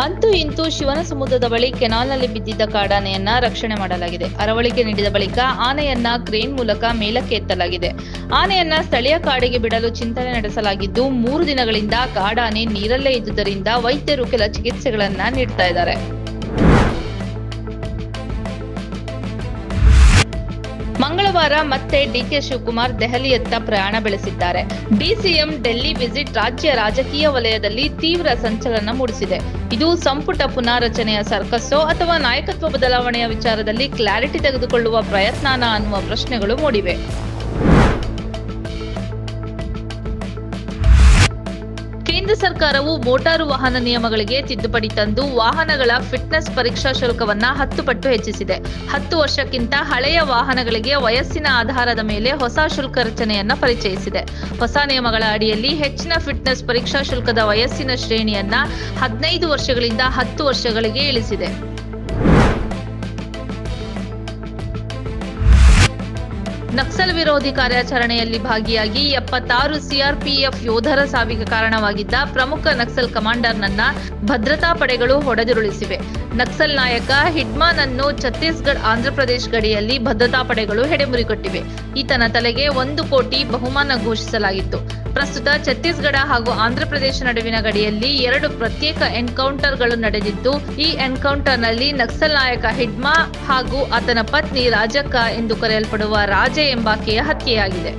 ಅಂತೂ ಇಂತೂ ಶಿವನಸಮುದ್ರದ ಬಳಿ ಕೆನಾಲ್ನಲ್ಲಿ ಬಿದ್ದಿದ್ದ ಕಾಡಾನೆಯನ್ನ ರಕ್ಷಣೆ ಮಾಡಲಾಗಿದೆ. ಅರವಳಿಕೆ ನೀಡಿದ ಬಳಿಕ ಆನೆಯನ್ನ ಕ್ರೇನ್ ಮೂಲಕ ಮೇಲಕ್ಕೆ ಎತ್ತಲಾಗಿದೆ. ಆನೆಯನ್ನ ಸ್ಥಳೀಯ ಕಾಡಿಗೆ ಬಿಡಲು ಚಿಂತನೆ ನಡೆಸಲಾಗಿದ್ದು 3 ದಿನಗಳಿಂದ ಕಾಡಾನೆ ನೀರಲ್ಲೇ ಇದ್ದುದರಿಂದ ವೈದ್ಯರು ಕೆಲ ಚಿಕಿತ್ಸೆಗಳನ್ನ ನೀಡ್ತಾ ಇದ್ದಾರೆ. ಮಂಗಳವಾರ ಮತ್ತೆ ಡಿಕೆ ಶಿವಕುಮಾರ್ ದೆಹಲಿಯತ್ತ ಪ್ರಯಾಣ ಬೆಳೆಸಿದ್ದಾರೆ. ಡಿಸಿಎಂ ಡೆಲ್ಲಿ ವಿಸಿಟ್ ರಾಜ್ಯ ರಾಜಕೀಯ ವಲಯದಲ್ಲಿ ತೀವ್ರ ಸಂಚಲನ ಮೂಡಿಸಿದೆ. ಇದು ಸಂಪುಟ ಪುನಾರಚನೆಯ ಸರ್ಕಸ್ಸೋ ಅಥವಾ ನಾಯಕತ್ವ ಬದಲಾವಣೆಯ ವಿಚಾರದಲ್ಲಿ ಕ್ಲಾರಿಟಿ ತೆಗೆದುಕೊಳ್ಳುವ ಪ್ರಯತ್ನನಾ ಅನ್ನುವ ಪ್ರಶ್ನೆಗಳು ಮೂಡಿವೆ. ಕೇಂದ್ರ ಸರ್ಕಾರವು ಮೋಟಾರು ವಾಹನ ನಿಯಮಗಳಿಗೆ ತಿದ್ದುಪಡಿ ತಂದು ವಾಹನಗಳ ಫಿಟ್ನೆಸ್ ಪರೀಕ್ಷಾ ಶುಲ್ಕವನ್ನ 10 ಪಟ್ಟು ಹೆಚ್ಚಿಸಿದೆ. 10 ವರ್ಷಕ್ಕಿಂತ ಹಳೆಯ ವಾಹನಗಳಿಗೆ ವಯಸ್ಸಿನ ಆಧಾರದ ಮೇಲೆ ಹೊಸ ಶುಲ್ಕ ರಚನೆಯನ್ನ ಪರಿಚಯಿಸಿದೆ. ಹೊಸ ನಿಯಮಗಳ ಅಡಿಯಲ್ಲಿ ಹೆಚ್ಚಿನ ಫಿಟ್ನೆಸ್ ಪರೀಕ್ಷಾ ಶುಲ್ಕದ ವಯಸ್ಸಿನ ಶ್ರೇಣಿಯನ್ನ 15 ವರ್ಷಗಳಿಂದ 10 ವರ್ಷಗಳಿಗೆ ಇಳಿಸಿದೆ. ನಕ್ಸಲ್ ವಿರೋಧಿ ಕಾರ್ಯಾಚರಣೆಯಲ್ಲಿ ಭಾಗಿಯಾಗಿ 76 ಸಿಆರ್ಪಿಎಫ್ ಯೋಧರ ಸಾವಿಗೆ ಕಾರಣವಾಗಿದ್ದ ಪ್ರಮುಖ ನಕ್ಸಲ್ ಕಮಾಂಡರ್ನನ್ನ ಭದ್ರತಾ ಪಡೆಗಳು ಹೊಡೆದುರುಳಿಸಿವೆ. ನಕ್ಸಲ್ ನಾಯಕ ಹಿಡ್ಮಾನ್ ಅನ್ನು ಛತ್ತೀಸ್ಗಢ ಆಂಧ್ರಪ್ರದೇಶ ಗಡಿಯಲ್ಲಿ ಭದ್ರತಾ ಪಡೆಗಳು ಹೆಡೆಮುರಿಕೊಟ್ಟಿವೆ. ಈತನ ತಲೆಗೆ 1 ಕೋಟಿ ಬಹುಮಾನ ಘೋಷಿಸಲಾಗಿತ್ತು. ಪ್ರಸ್ತುತ ಛತ್ತೀಸ್ಗಢ ಹಾಗೂ ಆಂಧ್ರಪ್ರದೇಶ ನಡುವಿನ ಗಡಿಯಲ್ಲಿ 2 ಪ್ರತ್ಯೇಕ ಎನ್ಕೌಂಟರ್ಗಳು ನಡೆದಿದ್ದು, ಈ ಎನ್ಕೌಂಟರ್ನಲ್ಲಿ ನಕ್ಸಲ್ ನಾಯಕ ಹಿಡ್ಮಾ ಹಾಗೂ ಆತನ ಪತ್ನಿ ರಾಜಕ್ಕ ಎಂದು ಕರೆಯಲ್ಪಡುವ ರಾಜೆ ಎಂಬಾಕೆಯ ಹತ್ಯೆಯಾಗಿದೆ.